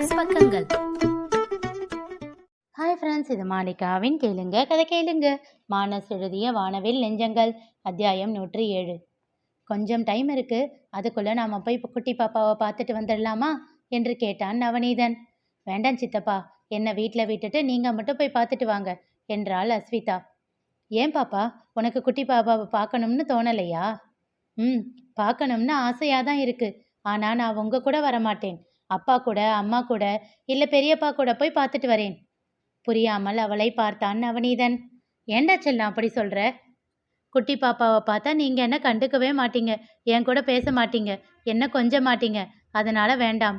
மானஸ் பக்கங்கள். Hi friends, இது மாலிகாவின் கேளுங்க கதை கேளுங்க. மானஸ் எழுதிய வானவில் நெஞ்சங்கள், அத்தியாயம் 107. கொஞ்சம் டைம் இருக்கு, அதுக்குள்ள நாம போய் குட்டி பாப்பாவை பார்த்துட்டு வந்துடலாமா என்று கேட்டான் நவநீதன். வேண்டாம் சித்தப்பா, என்னை வீட்டில் விட்டுட்டு நீங்க மட்டும் போய் பார்த்துட்டு வாங்க என்றாள் அஸ்விதா. ஏன் பாப்பா, உனக்கு குட்டி பாப்பாவை பார்க்கணும்னு தோணலையா? பார்க்கணும்னு ஆசையாக தான் இருக்கு. ஆனால் நான் உங்க கூட வரமாட்டேன். அப்பா கூட, அம்மா கூட, இல்லை பெரியப்பா கூட போய் பார்த்துட்டு வரேன். புரியாமல் அவளை பார்த்தான் நவநீதன். ஏண்டா செல்லம் அப்படி சொல்ற? குட்டி பாப்பாவை பார்த்தா நீங்க என்ன கண்டுக்கவே மாட்டீங்க, என் கூட பேச மாட்டீங்க, என்ன கொஞ்ச மாட்டீங்க, அதனால வேண்டாம்.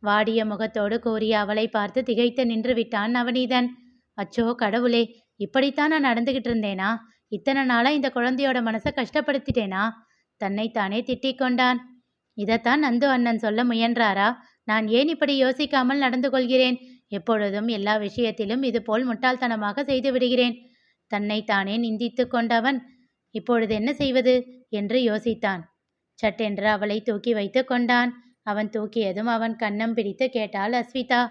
வாடிய முகத்தோடு கூறிய அவளை பார்த்து திகைத்து நின்று விட்டான் நவநீதன். அச்சோ கடவுளே, இப்படித்தான் நான் நடந்துகிட்டு இருந்தேனா? இத்தனை நாளா இந்த குழந்தையோட மனசை கஷ்டப்படுத்திட்டேனா? தன்னைத்தானே திட்டிக் கொண்டான். இதைத்தான் நந்து அண்ணன் சொல்ல முயன்றாரா? நான் ஏன் இப்படி யோசிக்காமல் நடந்து கொள்கிறேன்? எப்பொழுதும் எல்லா விஷயத்திலும் இதுபோல் முட்டாள்தனமாக செய்து விடுகிறேன். தன்னைத்தானே நிந்தித்து கொண்டவன் இப்பொழுது என்ன செய்வது என்று யோசித்தான். சட்டென்று அவளை தூக்கி வைத்து கொண்டான். அவன் தூக்கியதும் அவன் கன்னம் பிடித்து கேட்டாள் அஸ்விதா.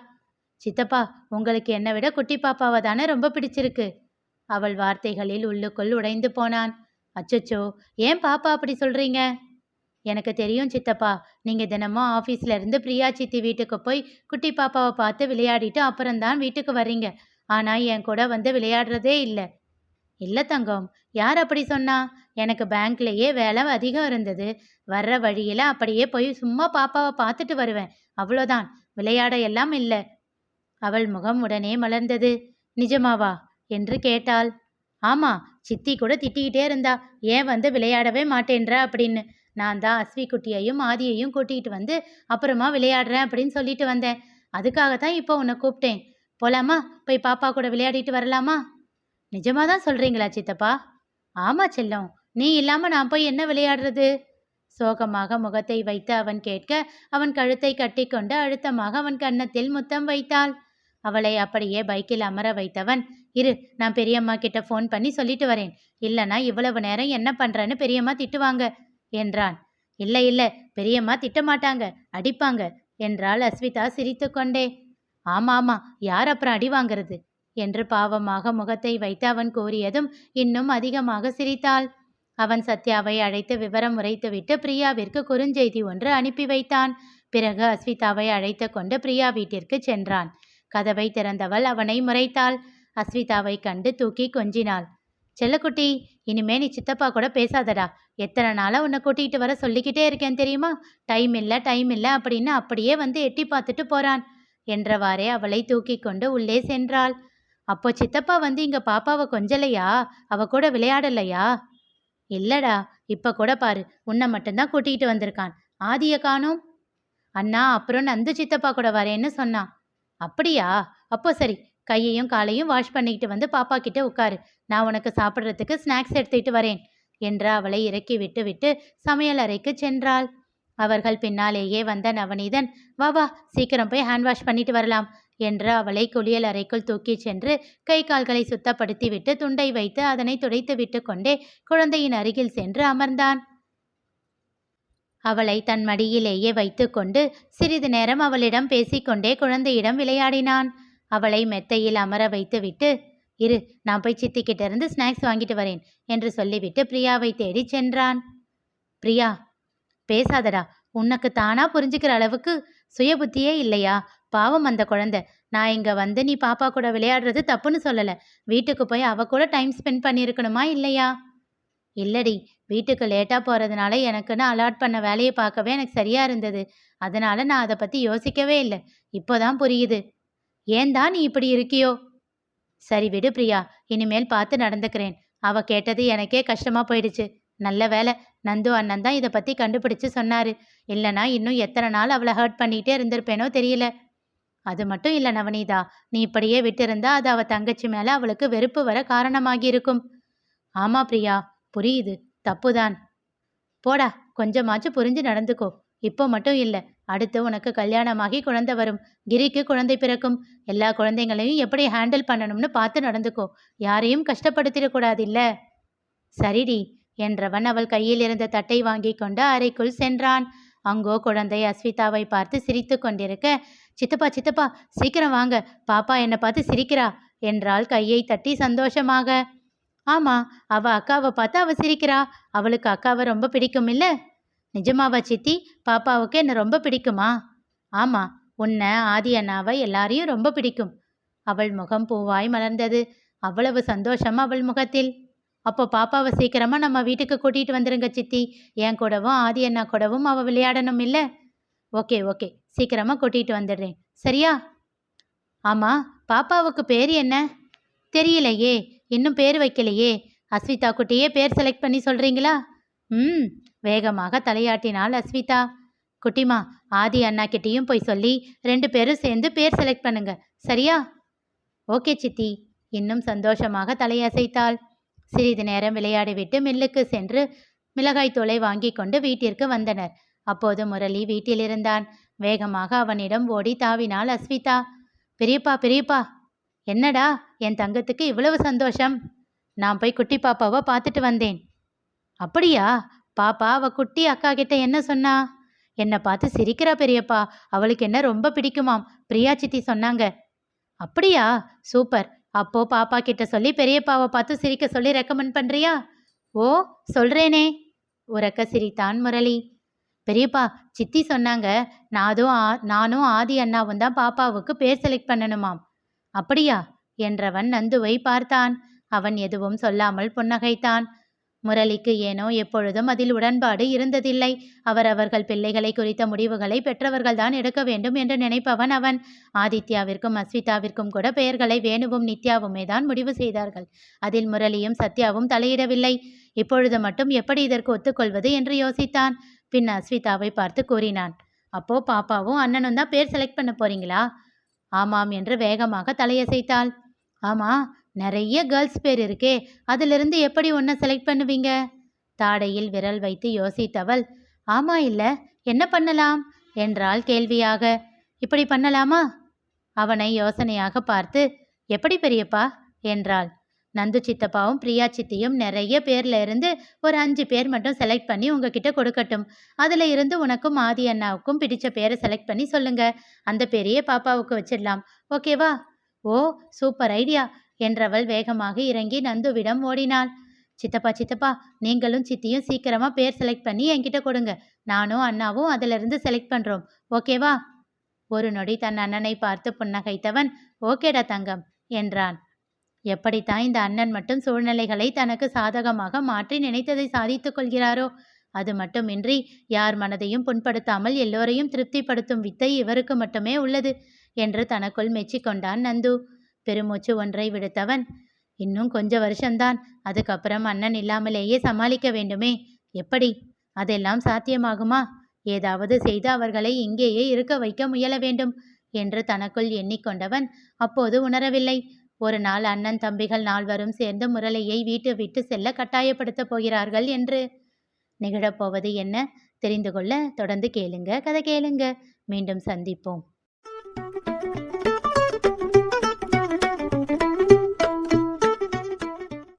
சித்தப்பா, உங்களுக்கு என்னை விட குட்டி பாப்பாவை தானே ரொம்ப பிடிச்சிருக்கு. அவள் வார்த்தைகளில் உள்ளுக்குள் உடைந்து போனான். அச்சச்சோ, ஏன் பாப்பா அப்படி சொல்றீங்க? எனக்கு தெரியும் சித்தப்பா, நீங்கள் தினமும் ஆஃபீஸில் இருந்து பிரியா சித்தி வீட்டுக்கு போய் குட்டி பாப்பாவை பார்த்து விளையாடிட்டு அப்புறம்தான் வீட்டுக்கு வர்றீங்க. ஆனால் என் கூட வந்து விளையாடுறதே இல்லை. இல்லை தங்கம், யார் அப்படி சொன்னா? எனக்கு பேங்க்லேயே வேலை அதிகம் இருந்தது. வர்ற வழியில் அப்படியே போய் சும்மா பாப்பாவை பார்த்துட்டு வருவேன், அவ்வளோதான். விளையாட எல்லாம் இல்லை. அவள் முகம் உடனே மலர்ந்தது. நிஜமாவா என்று கேட்டாள். ஆமாம், சித்தி கூட திட்டிக்கிட்டே இருந்தா, ஏன் வந்து விளையாடவே மாட்டேன்ற அப்படின்னு. நான் தான் அஸ்வி குட்டியையும் ஆதியையும் கூட்டிகிட்டு வந்து அப்புறமா விளையாடுறேன் அப்படின்னு சொல்லிட்டு வந்தேன். அதுக்காகத்தான் இப்போ உன்னை கூப்பிட்டேன். போலாமா? போய் பாப்பா கூட விளையாடிட்டு வரலாமா? நிஜமாக தான் சொல்கிறீங்களா சித்தப்பா? ஆமா செல்லம், நீ இல்லாமல் நான் போய் என்ன விளையாடுறது? சோகமாக முகத்தை வைத்து அவன் கேட்க அவன் கழுத்தை கட்டி கொண்டு அழுத்தமாக அவன் கன்னத்தில் முத்தம் வைத்தாள். அவளை அப்படியே பைக்கில் அமர வைத்தவன், இரு, நான் பெரியம்மா கிட்ட ஃபோன் பண்ணி சொல்லிட்டு வரேன். இல்லைனா இவ்வளவு நேரம் என்ன பண்ணுறேன்னு பெரியம்மா திட்டுவாங்க என்றான். இல்லை இல்லை, பெரியம்மா திட்டமாட்டாங்க, அடிப்பாங்க என்றாள் அஸ்விதா சிரித்து கொண்டே. ஆமா ஆமா, யார் அப்புறம் அடி வாங்கிறது என்று பாவமாக முகத்தை வைத்து அவன் கூறியதும் இன்னும் அதிகமாக சிரித்தாள். அவன் சத்யாவை அழைத்து விவரம் உரைத்துவிட்டு பிரியாவிற்கு குறுஞ்செய்தி ஒன்று அனுப்பி வைத்தான். பிறகு அஸ்விதாவை அழைத்து கொண்டு பிரியா வீட்டிற்கு சென்றான். கதவை திறந்தவள் அவனை முறைத்தாள். அஸ்விதாவை கண்டு தூக்கி கொஞ்சினாள். செல்லக்குட்டி, இனிமே நீ சித்தப்பா கூட பேசாதடா. எத்தனை நாளாக உன்னை கூட்டிகிட்டு வர சொல்லிக்கிட்டே இருக்கேன் தெரியுமா? டைம் இல்லை அப்படின்னு அப்படியே வந்து எட்டி பார்த்துட்டு போறான் என்றவாறே அவளை தூக்கி கொண்டு உள்ளே சென்றாள். அப்போ சித்தப்பா வந்து இங்க பாப்பாவை கொஞ்சலையா? அவ கூட விளையாடலையா? இல்லடா, இப்ப கூட பாரு, உன்னை மட்டும்தான் கூட்டிகிட்டு வந்திருக்கான். ஆதிய காணோம். அண்ணா அப்புறம் நந்து சித்தப்பா கூட வரேன்னு சொன்னான். அப்படியா? அப்போ சரி, கையையும் காலையும் வாஷ் பண்ணிக்கிட்டு வந்து பாப்பா கிட்ட உட்காரு. நான் உனக்கு சாப்பிட்றதுக்கு ஸ்நாக்ஸ் எடுத்துக்கிட்டு வரேன் என்று அவளை இறக்கி விட்டு விட்டு சமையல் அறைக்கு சென்றாள். அவர்கள் பின்னாலேயே வந்த நவநீதன், வா வா, சீக்கிரம் போய் ஹேண்ட் வாஷ் பண்ணிட்டு வரலாம் என்று அவளை குளியல் அறைக்குள் தூக்கி சென்று கை கால்களை சுத்தப்படுத்தி விட்டு துண்டை வைத்து அதனை துடைத்து விட்டு கொண்டே குழந்தையின் அருகில் சென்று அமர்ந்தான். அவளை தன் மடியிலேயே வைத்து கொண்டு சிறிது நேரம் அவளிடம் பேசிக்கொண்டே குழந்தையிடம் விளையாடினான். அவளை மெத்தையில் அமர வைத்து விட்டு, இரு, நான் போய் சித்திக்கிட்ட இருந்து ஸ்நாக்ஸ் வாங்கிட்டு வரேன் என்று சொல்லிவிட்டு பிரியாவை தேடி சென்றான். பிரியா, பேசாதடா, உனக்கு தானா புரிஞ்சுக்கிற அளவுக்கு சுய புத்தியே இல்லையா? பாவம் அந்த குழந்தை. நான் இங்க வந்து நீ பாப்பா கூட விளையாடுறது தப்புன்னு சொல்லலை. வீட்டுக்கு போய் அவ கூட டைம் ஸ்பெண்ட் பண்ணியிருக்கணுமா இல்லையா? இல்லடி, வீட்டுக்கு லேட்டாக போகிறதுனால எனக்குன்னு அலாட் பண்ண வேலையை பார்க்கவே எனக்கு சரியாக இருந்தது. அதனால் நான் அதை பற்றி யோசிக்கவே இல்லை. இப்போதான் புரியுது. ஏன் தான் நீ இப்படி இருக்கியோ? சரி விடு பிரியா, இனிமேல் பார்த்து நடந்துக்கிறேன். அவ கேட்டது எனக்கே கஷ்டமாக போயிடுச்சு. நல்ல வேலை, நந்து அண்ணன் தான் இதை பற்றி கண்டுபிடிச்சு சொன்னார். இல்லைனா இன்னும் எத்தனை நாள் அவளை ஹர்ட் பண்ணிகிட்டே இருந்திருப்பேனோ தெரியல. அது மட்டும் இல்லை நவநீதா, நீ இப்படியே விட்டிருந்தா அது அவள் தங்கச்சி மேலே அவளுக்கு வெறுப்பு வர காரணமாகி இருக்கும். ஆமாம் பிரியா, புரியுது, தப்புதான். போடா, கொஞ்சமாச்சும் புரிஞ்சு நடந்துக்கோ. இப்போ மட்டும் இல்லை, அடுத்து உனக்கு கல்யாணமாகி குழந்தை வரும். கிரிக்கு குழந்தை பிறக்கும். எல்லா குழந்தைங்களையும் எப்படி ஹேண்டில் பண்ணணும்னு பார்த்து நடந்துக்கோ. யாரையும் கஷ்டப்படுத்திடக்கூடாது இல்லை? சரிடி என்றவன் அவள் கையில் இருந்த தட்டை வாங்கி கொண்டு அறைக்குள் சென்றான். அங்கோ குழந்தை அஸ்விதாவை பார்த்து சிரித்து கொண்டிருக்க, சித்தப்பா சித்தப்பா சீக்கிரம் வாங்க, பாப்பா என்னை பார்த்து சிரிக்கிறா என்றாள் கையை தட்டி சந்தோஷமாக. ஆமா, அவ அக்காவை பார்த்து அவ சிரிக்கிறா. அவளுக்கு அக்காவை ரொம்ப பிடிக்கும் இல்ல? நிஜமாவா சித்தி? பாப்பாவுக்கு என்ன ரொம்ப பிடிக்குமா? ஆமா, உன்னை ஆதி அண்ணாவை எல்லாரையும் ரொம்ப பிடிக்கும். அவள் முகம் பூவாய் மலர்ந்தது. அவ்வளவு சந்தோஷம் அவள் முகத்தில். அப்போ பாப்பாவை சீக்கிரமா நம்ம வீட்டுக்கு கூட்டிட்டு வந்துருங்க சித்தி. என் கூடவும் ஆதி அண்ணா கூடவும் அவ விளையாடணும் இல்ல? ஓகே ஓகே, சீக்கிரமா கூட்டிட்டு வந்துடுறேன், சரியா? ஆமா, பாப்பாவுக்கு பேர் என்ன? தெரியலையே, இன்னும் பேர் வைக்கலையே. அஸ்விதா குட்டியே பேர் செலக்ட் பண்ணி சொல்றீங்களா? வேகமாக தலையாட்டினாள் அஸ்விதா. குட்டிமா, ஆதி அண்ணா கிட்டேயும் போய் சொல்லி 2 பேரும் சேர்ந்து பேர் செலக்ட் பண்ணுங்க, சரியா? ஓகே சித்தி. இன்னும் சந்தோஷமாக தலையசைத்தாள். சிறிது நேரம் விளையாடிவிட்டு மில்லுக்கு சென்று மிளகாய் தூளை வாங்கி கொண்டு வீட்டிற்கு வந்தனர். அப்போது முரளி வீட்டில் இருந்தான். வேகமாக அவனிடம் ஓடி தாவினாள் அஸ்விதா. பெரியப்பா பெரியப்பா. என்னடா, என் தங்கத்துக்கு இவ்வளவு சந்தோஷம்? நான் போய் குட்டி பாப்பாவை பார்த்துட்டு வந்தேன். அப்படியா? பாப்பா அவ குட்டி அக்கா கிட்ட என்ன சொன்னா? என்னை பார்த்து சிரிக்கிறா பெரியப்பா. அவளுக்கு என்ன ரொம்ப பிடிக்குமாம், பிரியா சித்தி சொன்னாங்க. அப்படியா? சூப்பர். அப்போ பாப்பா கிட்ட சொல்லி பெரியப்பாவை பார்த்து சிரிக்க சொல்லி ரெக்கமெண்ட் பண்றியா? ஓ, சொல்றேனே. உரக்க சிரித்தான் முரளி. பெரியப்பா, சித்தி சொன்னாங்க நானும் ஆதி அண்ணாவும் தான் பாப்பாவுக்கு பேர் செலக்ட் பண்ணணுமாம். அப்படியா என்றவன் நந்துவை பார்த்தான். அவன் எதுவும் சொல்லாமல் புன்னகைத்தான். முரளிக்கு ஏனோ எப்பொழுதும் அதில் உடன்பாடு இருந்ததில்லை. அவர்கள் பிள்ளைகளை குறித்த முடிவுகளை பெற்றவர்கள்தான் எடுக்க வேண்டும் என்று நினைப்பவன் அவன். ஆதித்யாவிற்கும் அஸ்விதாவிற்கும் கூட பெயர்களை வேணுவும் நித்யாவுமே தான் முடிவு செய்தார்கள். அதில் முரளியும் சத்யாவும் தலையிடவில்லை. இப்பொழுது மட்டும் எப்படி இதற்கு ஒத்துக்கொள்வது என்று யோசித்தான். பின் அஸ்விதாவை பார்த்து கூறினான். அப்போ பாப்பாவும் அண்ணனும் தான் பேர் செலக்ட் பண்ண போறீங்களா? ஆமாம் என்று வேகமாக தலையசைத்தாள். ஆமா, நிறைய கேர்ள்ஸ் பேர் இருக்கே, அதிலிருந்து எப்படி ஒன்றை செலக்ட் பண்ணுவீங்க? தாடையில் விரல் வைத்து யோசித்தவள், ஆமா இல்ல, என்ன பண்ணலாம் என்றாள் கேள்வியாக. இப்படி பண்ணலாமா? அவனை யோசனையாக பார்த்து, எப்படி பெரியப்பா என்றாள். நந்து சித்தப்பாவும் பிரியா சித்தியும் நிறைய பேர்ல இருந்து ஒரு 5 பேர் மட்டும் செலக்ட் பண்ணி உங்ககிட்ட கொடுக்கட்டும். அதுல இருந்து உனக்கும் ஆதி அண்ணாவுக்கும் பிடிச்ச பேரை செலக்ட் பண்ணி சொல்லுங்க. அந்த பேரையே பாப்பாவுக்கு வச்சிடலாம், ஓகேவா? ஓ, சூப்பர் ஐடியா என்றவள் வேகமாக இறங்கி நந்துவிடம் ஓடினாள். சித்தப்பா சித்தப்பா, நீங்களும் சித்தியும் சீக்கிரமா பேர் செலக்ட் பண்ணி என்கிட்ட கொடுங்க. நானும் அண்ணாவும் அதிலிருந்து செலக்ட் பண்றோம், ஓகேவா? ஒரு நொடி தன் அண்ணனை பார்த்து புன்னகைத்தவன், ஓகேடா தங்கம் என்றான். எப்படித்தான் இந்த அண்ணன் மட்டும் சூழ்நிலைகளை தனக்கு சாதகமாக மாற்றி நினைத்ததை சாதித்துக் கொள்கிறாரோ? அது மட்டுமின்றி யார் மனதையும் புண்படுத்தாமல் எல்லோரையும் திருப்திப்படுத்தும் வித்தை இவருக்கு மட்டுமே உள்ளது என்று தனக்குள் மெச்சிக்கொண்டான் நந்து. பெருமூச்சு ஒன்றை விடுத்தவன், இன்னும் கொஞ்ச வருஷம்தான், அதுக்கப்புறம் அண்ணன் இல்லாமலேயே சமாளிக்க வேண்டுமே, எப்படி? அதெல்லாம் சாத்தியமாகுமா? ஏதாவது செய்து அவர்களை இங்கேயே இருக்க வைக்க முயல வேண்டும் என்று தனக்குள் எண்ணிக்கொண்டவன் அப்போது உணரவில்லை. ஒரு நாள் அண்ணன் தம்பிகள் 4 சேர்ந்து முரளியை வீட்டு விட்டு செல்ல கட்டாயப்படுத்தப் போகிறார்கள் என்று. நிகழப்போவது என்ன தெரிந்து கொள்ள தொடர்ந்து கேளுங்க, கதை கேளுங்க. மீண்டும் சந்திப்போம்.